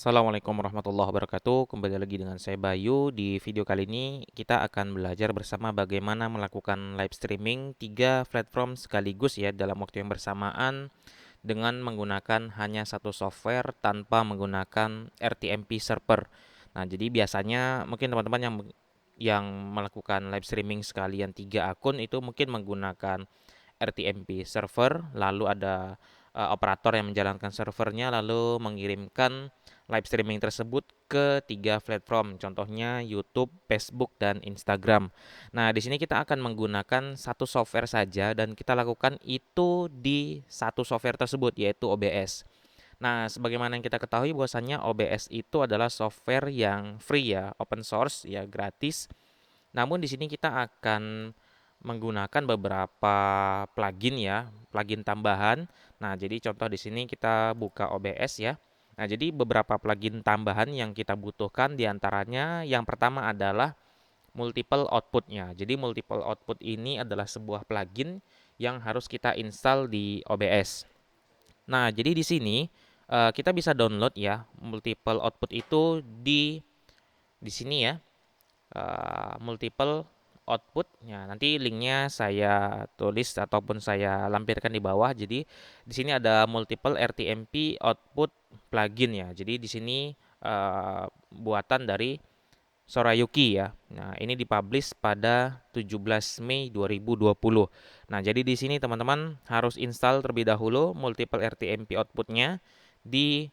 Assalamualaikum warahmatullahi wabarakatuh. Kembali lagi dengan saya Bayu. Di video kali ini kita akan belajar bersama bagaimana melakukan live streaming 3 platform sekaligus ya dalam waktu yang bersamaan dengan menggunakan hanya satu software tanpa menggunakan RTMP server. Nah, jadi biasanya mungkin teman-teman yang melakukan live streaming sekalian 3 akun itu mungkin menggunakan RTMP server, lalu ada operator yang menjalankan servernya lalu mengirimkan live streaming tersebut ke 3 platform, contohnya YouTube, Facebook, dan Instagram. Nah, di sini kita akan menggunakan satu software saja dan kita lakukan itu di satu software tersebut yaitu OBS. Nah, sebagaimana yang kita ketahui bahwasannya OBS itu adalah software yang free ya, open source ya, gratis. Namun di sini kita akan menggunakan beberapa plugin ya, plugin tambahan. Nah, jadi contoh di sini kita buka OBS ya. Nah, jadi beberapa plugin tambahan yang kita butuhkan diantaranya yang pertama adalah multiple outputnya. Jadi multiple output ini adalah sebuah plugin yang harus kita install di OBS. Nah, jadi di sini kita bisa download ya multiple output itu di sini ya, multiple output. Ya, nanti linknya saya tulis ataupun saya lampirkan di bawah. Jadi di sini ada multiple RTMP output plugin ya. Jadi di sini buatan dari Sorayuki ya. Nah, ini dipublish pada 17 Mei 2020. Nah, jadi di sini teman-teman harus install terlebih dahulu multiple RTMP outputnya di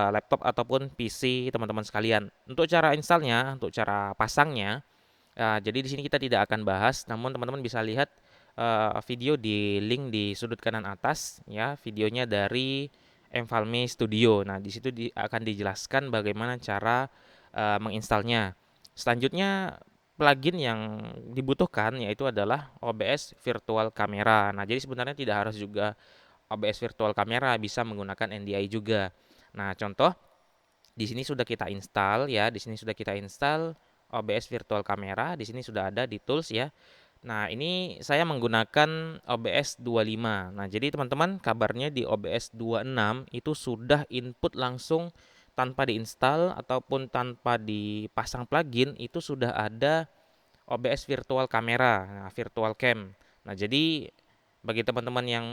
laptop ataupun PC teman-teman sekalian. Untuk cara installnya, untuk cara pasangnya, jadi di sini kita tidak akan bahas, namun teman-teman bisa lihat video di link di sudut kanan atas ya, videonya dari Mfalme Studio. Nah, di situ akan dijelaskan bagaimana cara menginstalnya. Selanjutnya plugin yang dibutuhkan yaitu adalah OBS Virtual Camera. Nah, jadi sebenarnya tidak harus juga OBS Virtual Camera, bisa menggunakan NDI juga. Nah, contoh di sini sudah kita install ya, di sini sudah kita install OBS Virtual Camera, di sini sudah ada di tools ya. Nah, ini saya menggunakan OBS 25. Nah, jadi teman-teman kabarnya di OBS 26 itu sudah input langsung tanpa diinstal ataupun tanpa dipasang plugin itu sudah ada OBS Virtual Camera, nah, Virtual Cam. Nah, jadi bagi teman-teman yang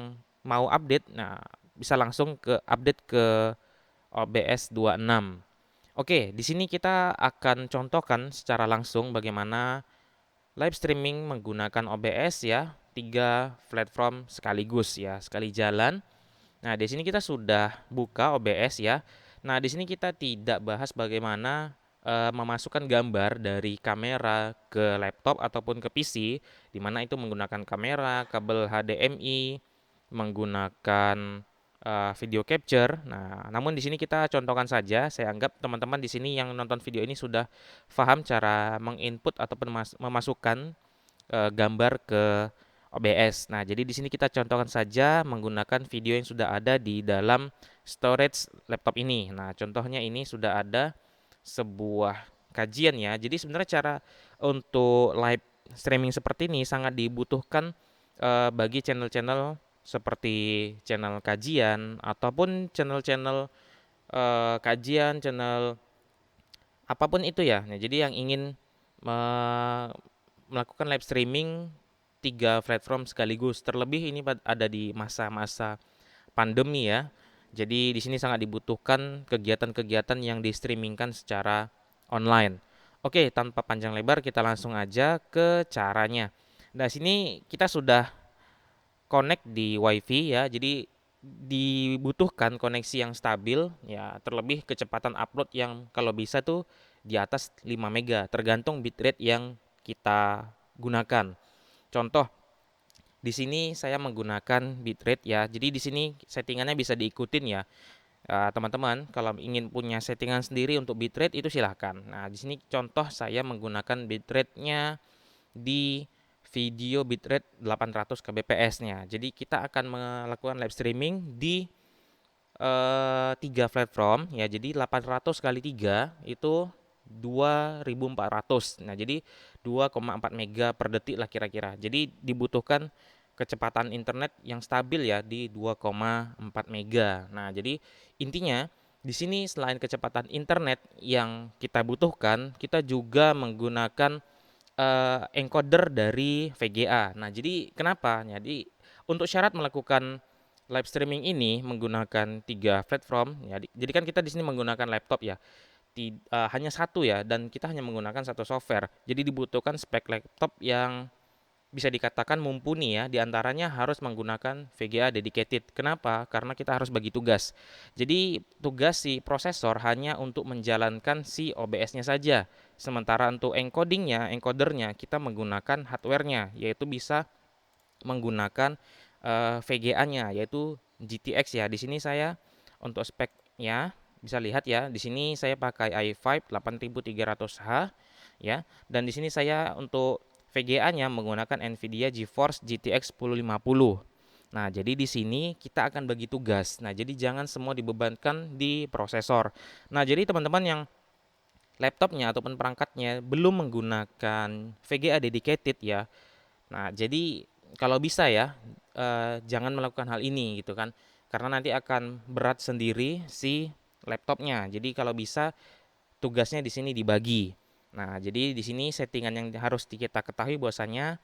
mau update, nah bisa langsung ke update ke OBS 26. Oke, di sini kita akan contohkan secara langsung bagaimana live streaming menggunakan OBS ya, 3 platform sekaligus ya, sekali jalan. Nah, di sini kita sudah buka OBS ya. Nah, di sini kita tidak bahas bagaimana memasukkan gambar dari kamera ke laptop ataupun ke PC, di mana itu menggunakan kamera, kabel HDMI, menggunakan video capture. Nah, namun di sini kita contohkan saja. Saya anggap teman-teman di sini yang nonton video ini sudah paham cara menginput ataupun memasukkan gambar ke OBS. Nah, jadi di sini kita contohkan saja menggunakan video yang sudah ada di dalam storage laptop ini. Nah, contohnya ini sudah ada sebuah kajian ya. Jadi sebenarnya cara untuk live streaming seperti ini sangat dibutuhkan bagi channel-channel seperti channel kajian ataupun channel-channel kajian, channel apapun itu ya. Nah, jadi yang ingin melakukan live streaming 3 platform sekaligus, terlebih ini ada di masa-masa pandemi ya. Jadi di sini sangat dibutuhkan kegiatan-kegiatan yang di-streamingkan secara online. Oke, tanpa panjang lebar kita langsung aja ke caranya. Nah, sini kita sudah connect di WiFi ya. Jadi dibutuhkan koneksi yang stabil ya, terlebih kecepatan upload yang kalau bisa tuh di atas 5 mega tergantung bitrate yang kita gunakan. Contoh di sini saya menggunakan bitrate ya. Jadi di sini settingannya bisa diikutin ya. Teman-teman, kalau ingin punya settingan sendiri untuk bitrate itu silahkan. Nah, di sini contoh saya menggunakan bitrate-nya di video bitrate 800 kbps-nya. Jadi kita akan melakukan live streaming di 3 platform ya. Jadi 800 kali 3 itu 2400. Nah, jadi 2,4 mega per detik lah kira-kira. Jadi dibutuhkan kecepatan internet yang stabil ya di 2,4 mega. Nah, jadi intinya Di sini selain kecepatan internet yang kita butuhkan, kita juga menggunakan encoder dari VGA. Nah, jadi kenapa? Jadi untuk syarat melakukan live streaming ini menggunakan 3 platform ya. Jadi kan kita di sini menggunakan laptop ya. Hanya satu ya, dan kita hanya menggunakan satu software. Jadi dibutuhkan spek laptop yang bisa dikatakan mumpuni ya, diantaranya harus menggunakan VGA dedicated. Kenapa? Karena kita harus bagi tugas. Jadi tugas si prosesor hanya untuk menjalankan si OBS-nya saja. Sementara untuk encodernya kita menggunakan hardware-nya, yaitu bisa menggunakan VGA-nya, yaitu GTX ya. Di sini saya untuk speknya bisa lihat ya, di sini saya pakai i5 8300H ya, dan di sini saya untuk VGA-nya menggunakan Nvidia GeForce GTX 1050. Nah, jadi di sini kita akan bagi tugas. Nah, jadi jangan semua dibebankan di prosesor. Nah, jadi teman-teman yang laptopnya ataupun perangkatnya belum menggunakan VGA dedicated ya. Nah, jadi kalau bisa ya, jangan melakukan hal ini gitu kan. Karena nanti akan berat sendiri si laptopnya. Jadi kalau bisa tugasnya di sini dibagi. Nah, jadi di sini settingan yang harus kita ketahui bahwasanya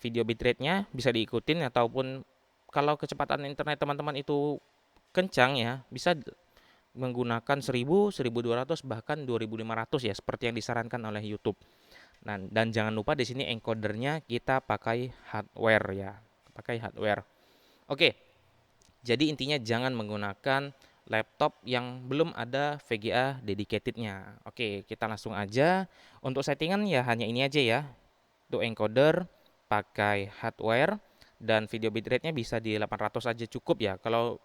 video bitrate-nya bisa diikutin, ataupun kalau kecepatan internet teman-teman itu kencang ya, bisa menggunakan 1000, 1200 bahkan 2500 ya, seperti yang disarankan oleh YouTube. Nah, dan jangan lupa di sini encodernya kita pakai hardware ya, pakai hardware. Oke, jadi intinya jangan menggunakan laptop yang belum ada VGA dedicatednya. Oke, kita langsung aja. Untuk settingan ya hanya ini aja ya. Untuk encoder pakai hardware, dan video bitrate-nya bisa di 800 aja cukup ya. Kalau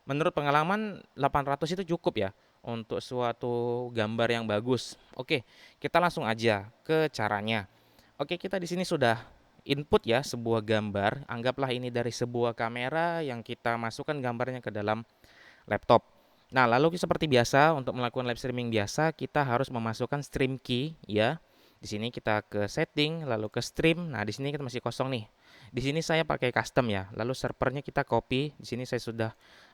menurut pengalaman 800 itu cukup ya untuk suatu gambar yang bagus. Oke, kita langsung aja ke caranya. Oke, kita di sini sudah input ya sebuah gambar. Anggaplah ini dari sebuah kamera yang kita masukkan gambarnya ke dalam laptop. Nah, lalu seperti biasa untuk melakukan live streaming biasa, kita harus memasukkan stream key ya. Di sini kita ke setting, lalu ke stream. Nah, di sini kita masih kosong nih. Di sini saya pakai custom ya. Lalu servernya kita copy. Di sini saya sudah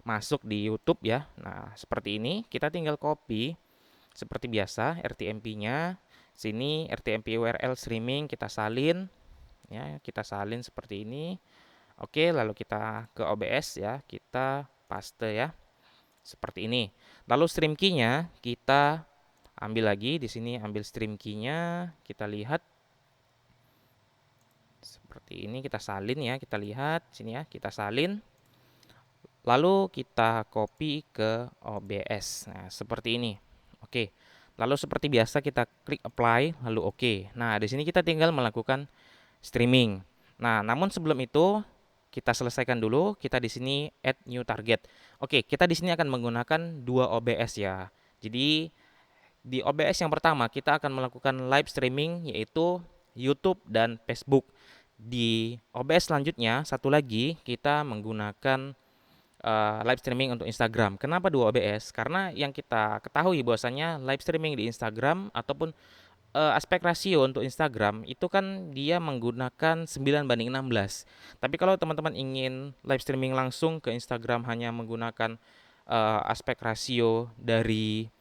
masuk di YouTube ya. Nah, seperti ini. Kita tinggal copy seperti biasa RTMP-nya. Sini RTMP URL streaming kita salin ya. Kita salin seperti ini. Oke, lalu kita ke OBS ya. Kita paste ya. Seperti ini. Lalu stream key-nya kita ambil lagi, di sini ambil stream key-nya, kita lihat seperti ini, kita salin ya, kita lihat sini ya, kita salin. Lalu kita copy ke OBS. Nah, seperti ini. Oke. Lalu seperti biasa kita klik apply, lalu oke. Nah, di sini kita tinggal melakukan streaming. Nah, namun sebelum itu kita selesaikan dulu. Kita di sini add new target. Oke, kita di sini akan menggunakan dua OBS ya. Jadi di OBS yang pertama kita akan melakukan live streaming yaitu YouTube dan Facebook. Di OBS selanjutnya satu lagi kita menggunakan live streaming untuk Instagram. Kenapa dua OBS? Karena yang kita ketahui bahwasanya live streaming di Instagram ataupun aspek rasio untuk Instagram itu kan dia menggunakan 9:16. Tapi kalau teman-teman ingin live streaming langsung ke Instagram hanya menggunakan aspek rasio dari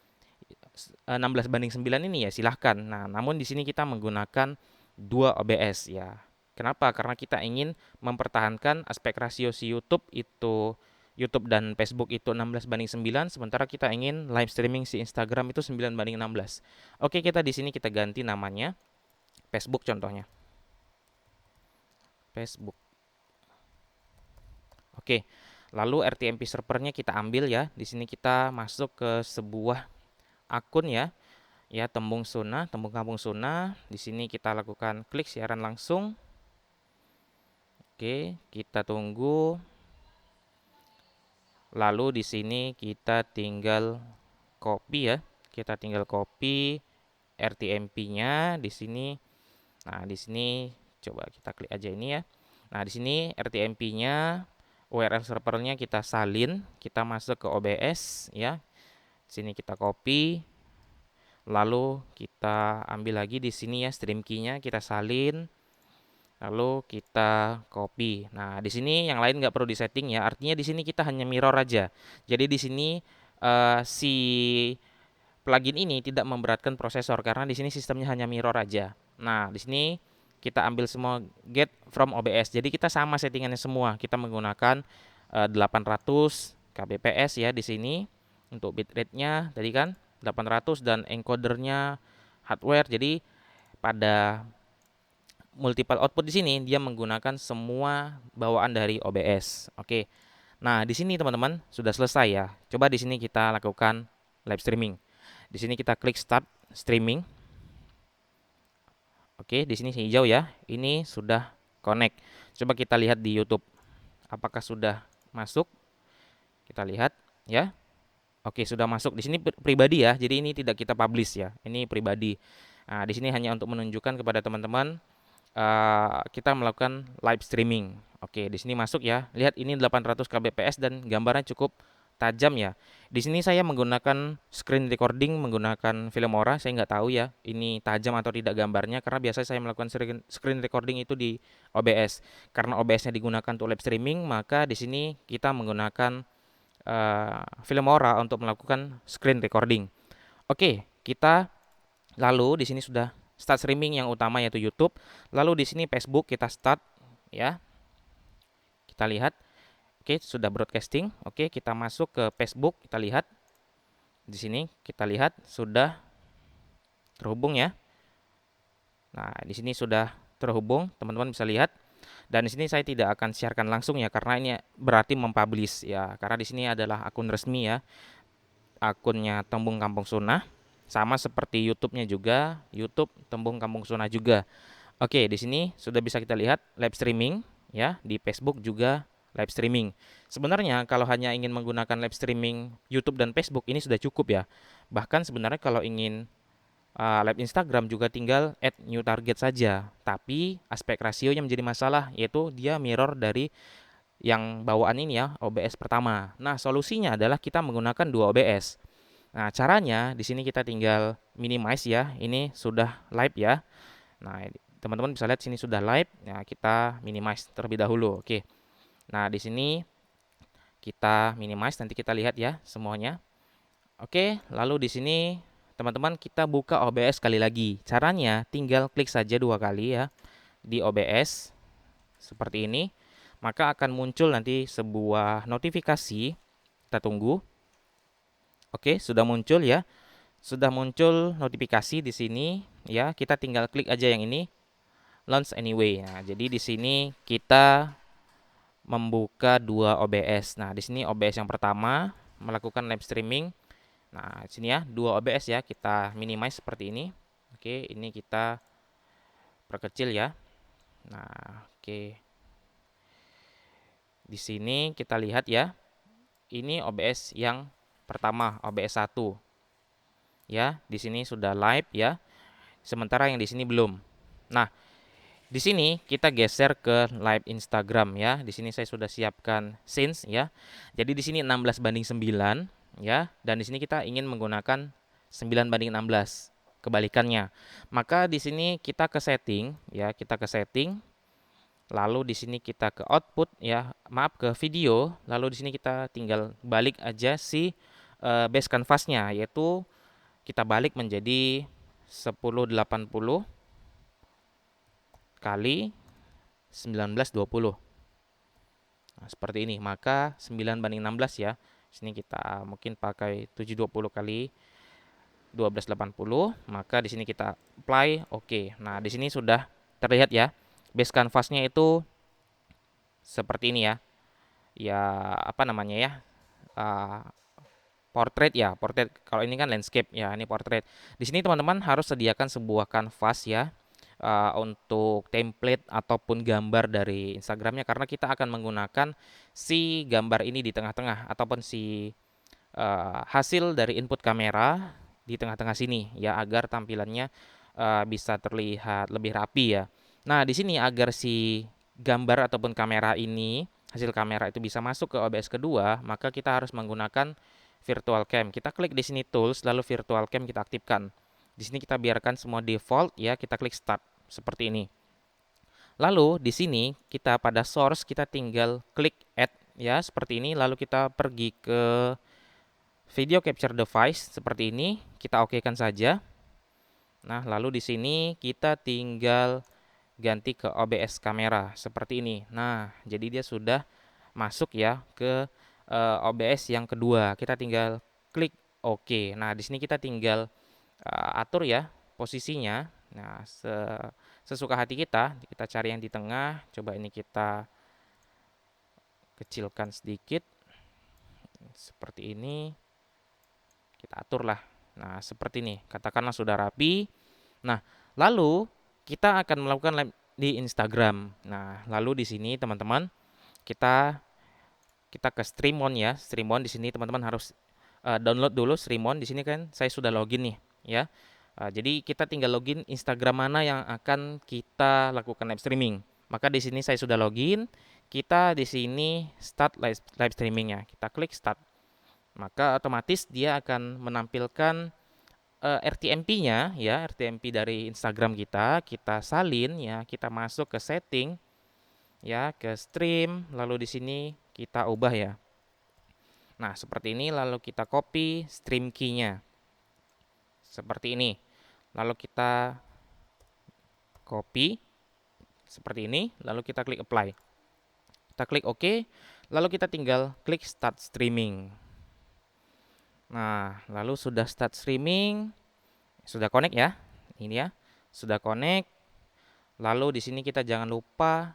16:9 ini ya silahkan. Nah, namun di sini kita menggunakan dua OBS ya. Kenapa? Karena kita ingin mempertahankan aspek rasio si YouTube dan Facebook itu 16:9, sementara kita ingin live streaming si Instagram itu 9:16. Oke, kita di sini kita ganti namanya Facebook contohnya. Facebook. Oke. Lalu RTMP servernya kita ambil ya. Di sini kita masuk ke sebuah akun ya. Ya, tembung kampung Suna. Di sini kita lakukan klik siaran langsung. Oke, kita tunggu. Lalu di sini kita tinggal copy ya. Kita tinggal copy RTMP-nya di sini. Nah, di sini coba kita klik aja ini ya. Nah, di sini RTMP-nya, URL servernya kita salin, kita masuk ke OBS ya. Di sini kita copy. Lalu kita ambil lagi di sini ya stream key-nya kita salin. Lalu kita copy. Nah, di sini yang lain nggak perlu disetting ya. Artinya di sini kita hanya mirror aja. Jadi di sini si plugin ini tidak memberatkan prosesor karena di sini sistemnya hanya mirror aja. Nah, di sini kita ambil semua get from OBS. Jadi kita sama settingannya semua. Kita menggunakan 800 kbps ya di sini untuk bitrate-nya tadi kan 800 dan encodernya hardware. Jadi pada multiple output di sini dia menggunakan semua bawaan dari OBS. Oke. Nah, di sini teman-teman sudah selesai ya. Coba di sini kita lakukan live streaming. Di sini kita klik start streaming. Oke, di sini hijau ya. Ini sudah connect. Coba kita lihat di YouTube. Apakah sudah masuk? Kita lihat ya. Oke, sudah masuk. Di sini pribadi ya. Jadi ini tidak kita publish ya. Ini pribadi. Nah, di sini hanya untuk menunjukkan kepada teman-teman kita melakukan live streaming. Oke, di sini masuk ya. Lihat ini 800 kbps dan gambarnya cukup tajam ya. Di sini saya menggunakan screen recording menggunakan Filmora. Saya nggak tahu ya ini tajam atau tidak gambarnya karena biasa saya melakukan screen recording itu di OBS. Karena OBS-nya digunakan untuk live streaming, maka di sini kita menggunakan Filmora untuk melakukan screen recording. Oke, kita lalu di sini sudah start streaming yang utama yaitu YouTube. Lalu di sini Facebook kita start ya. Kita lihat. Oke, sudah broadcasting. Oke, kita masuk ke Facebook, kita lihat. Di sini kita lihat sudah terhubung ya. Nah, di sini sudah terhubung, teman-teman bisa lihat. Dan di sini saya tidak akan siarkan langsung ya karena ini berarti mempublish ya. Karena di sini adalah akun resmi ya. Akunnya Tembung Kampung Sunnah. Sama seperti YouTube-nya juga, YouTube Tembung Kampung Sunnah juga. Oke, di sini sudah bisa kita lihat live streaming ya, di Facebook juga live streaming. Sebenarnya kalau hanya ingin menggunakan live streaming YouTube dan Facebook ini sudah cukup ya. Bahkan sebenarnya kalau ingin live Instagram juga tinggal add new target saja. Tapi aspek rasionya menjadi masalah yaitu dia mirror dari yang bawaan ini ya, OBS pertama. Nah, solusinya adalah kita menggunakan dua OBS. Nah, caranya di sini kita tinggal minimize ya. Ini sudah live ya. Nah, teman-teman bisa lihat sini sudah live. Ya, kita minimize terlebih dahulu. Oke. Nah, di sini kita minimize, nanti kita lihat ya semuanya. Oke, lalu di sini teman-teman kita buka OBS sekali lagi. Caranya tinggal klik saja dua kali ya di OBS seperti ini. Maka akan muncul nanti sebuah notifikasi. Kita tunggu. Oke, sudah muncul ya. Sudah muncul notifikasi di sini ya. Kita tinggal klik aja yang ini launch anyway. Nah, jadi di sini kita membuka dua OBS. Nah, di sini OBS yang pertama melakukan live streaming. Nah, di sini ya dua OBS ya, kita minimize seperti ini. Oke, ini kita perkecil ya. Nah, oke. Di sini kita lihat ya. Ini OBS yang pertama, OBS 1. Ya, di sini sudah live ya. Sementara yang di sini belum. Nah, di sini kita geser ke live Instagram ya. Di sini saya sudah siapkan scenes ya. Jadi di sini 16:9 ya, dan di sini kita ingin menggunakan 9:16. Kebalikannya. Maka di sini kita ke setting ya, kita ke setting. Lalu di sini kita ke output ya, maaf ke video. Lalu di sini kita tinggal balik aja si base canvasnya, yaitu kita balik menjadi 1080 kali 1920. Nah, seperti ini. Maka 9:16 ya. Sini kita mungkin pakai 720 kali 1280. Maka di sini kita apply oke. Nah, di sini sudah terlihat ya. Base canvasnya itu seperti ini ya. Ya, apa namanya ya? Uh, portrait ya, portrait. Kalau ini kan landscape ya, ini portrait. Di sini teman-teman harus sediakan sebuah kanvas ya untuk template ataupun gambar dari Instagramnya karena kita akan menggunakan si gambar ini di tengah-tengah ataupun si hasil dari input kamera di tengah-tengah sini ya agar tampilannya bisa terlihat lebih rapi ya. Nah, di sini agar si gambar ataupun kamera ini hasil kamera itu bisa masuk ke OBS kedua, maka kita harus menggunakan virtual cam. Kita klik di sini tools lalu virtual cam kita aktifkan. Di sini kita biarkan semua default ya, kita klik start seperti ini. Lalu di sini kita pada source kita tinggal klik add ya seperti ini lalu kita pergi ke video capture device seperti ini, kita okekan saja. Nah, lalu di sini kita tinggal ganti ke OBS kamera seperti ini. Nah, jadi dia sudah masuk ya ke OBS yang kedua. Kita tinggal klik OK. Nah, di sini kita tinggal atur ya posisinya. Nah, sesuka hati kita. Kita cari yang di tengah. Coba ini kita kecilkan sedikit. Seperti ini. Kita aturlah. Nah, seperti ini. Katakanlah sudah rapi. Nah, lalu kita akan melakukan live di Instagram. Nah, lalu di sini teman-teman kita ke stream on ya. Stream on di sini teman-teman harus download dulu stream on. Di sini kan saya sudah login nih ya. Jadi kita tinggal login Instagram mana yang akan kita lakukan live streaming. Maka di sini saya sudah login. Kita di sini start live streamingnya. Kita klik start. Maka otomatis dia akan menampilkan RTMP-nya ya, RTMP dari Instagram kita salin ya, kita masuk ke setting ya, ke stream, lalu di sini kita ubah ya. Nah, seperti ini lalu kita copy stream key-nya. Seperti ini. Lalu kita copy seperti ini, lalu kita klik apply. Kita klik OK, lalu kita tinggal klik start streaming. Nah, lalu sudah start streaming, sudah connect ya. Ini ya, sudah connect. Lalu di sini kita jangan lupa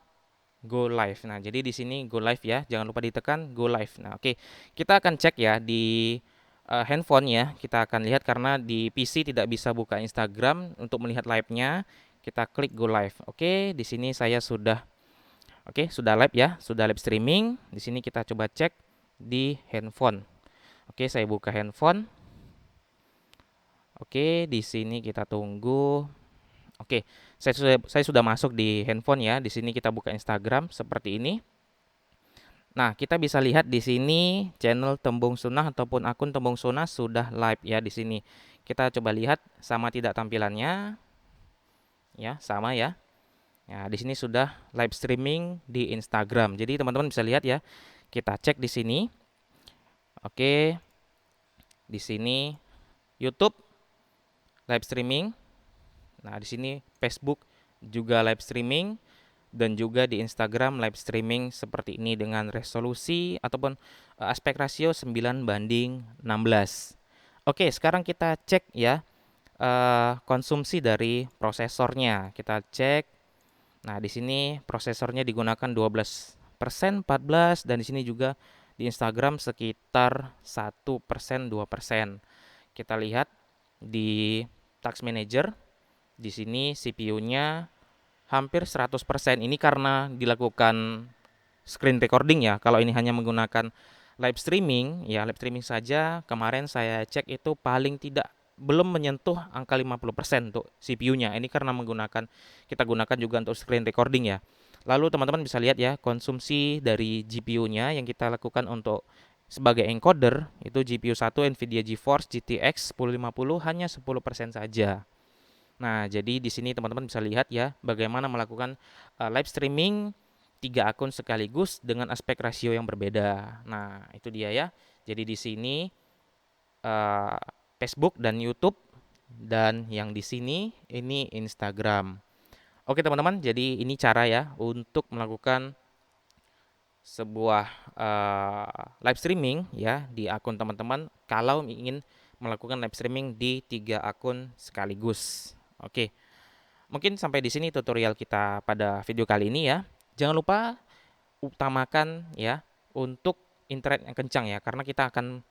go live. Nah, jadi di sini go live ya, jangan lupa ditekan go live. Nah, oke. Kita akan cek ya di handphone ya. Kita akan lihat karena di PC tidak bisa buka Instagram untuk melihat live-nya. Kita klik go live. Oke, di sini saya sudah sudah live ya, sudah live streaming. Di sini kita coba cek di handphone. Oke, saya buka handphone. Oke, di sini kita tunggu. Oke, saya sudah masuk di handphone ya. Di sini kita buka Instagram seperti ini. Nah, kita bisa lihat di sini channel Tembung Sunnah ataupun akun Tembung Sunnah sudah live ya di sini. Kita coba lihat sama tidak tampilannya. Ya, sama ya. Ya, di sini sudah live streaming di Instagram. Jadi teman-teman bisa lihat ya. Kita cek di sini. Oke. Di sini YouTube live streaming. Nah, di sini Facebook juga live streaming dan juga di Instagram live streaming seperti ini dengan resolusi ataupun aspek rasio 9:16. Oke, sekarang kita cek ya konsumsi dari prosesornya. Kita cek. Nah, di sini prosesornya digunakan 12%, 14 dan di sini juga di Instagram sekitar 1%, 2%. Kita lihat di Task Manager. Di sini CPU-nya hampir 100%. Ini karena dilakukan screen recording ya. Kalau ini hanya menggunakan live streaming, ya live streaming saja kemarin saya cek itu paling tidak belum menyentuh angka 50% untuk CPU-nya. Ini karena kita gunakan juga untuk screen recording ya. Lalu teman-teman bisa lihat ya konsumsi dari GPU-nya yang kita lakukan untuk sebagai encoder itu GPU 1 Nvidia GeForce GTX 1050 hanya 10% saja. Nah, jadi di sini teman-teman bisa lihat ya bagaimana melakukan live streaming 3 akun sekaligus dengan aspek rasio yang berbeda. Nah, itu dia ya. Jadi di sini Facebook dan YouTube dan yang di sini ini Instagram. Oke, teman-teman, jadi ini cara ya untuk melakukan sebuah live streaming ya di akun teman-teman kalau ingin melakukan live streaming di 3 akun sekaligus. Oke. Mungkin sampai di sini tutorial kita pada video kali ini ya. Jangan lupa utamakan ya untuk internet yang kencang ya karena kita akan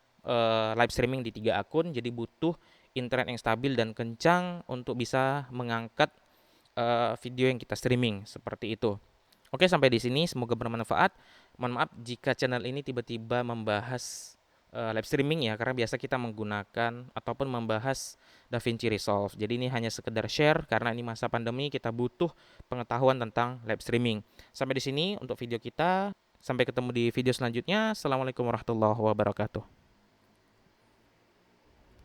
live streaming di 3 akun jadi butuh internet yang stabil dan kencang untuk bisa mengangkat video yang kita streaming seperti itu. Oke, sampai di sini semoga bermanfaat. Mohon maaf jika channel ini tiba-tiba membahas live streaming ya karena biasa kita menggunakan ataupun membahas DaVinci Resolve. Jadi ini hanya sekedar share karena ini masa pandemi kita butuh pengetahuan tentang live streaming. Sampai di sini untuk video kita. Sampai ketemu di video selanjutnya. Assalamualaikum warahmatullahi wabarakatuh.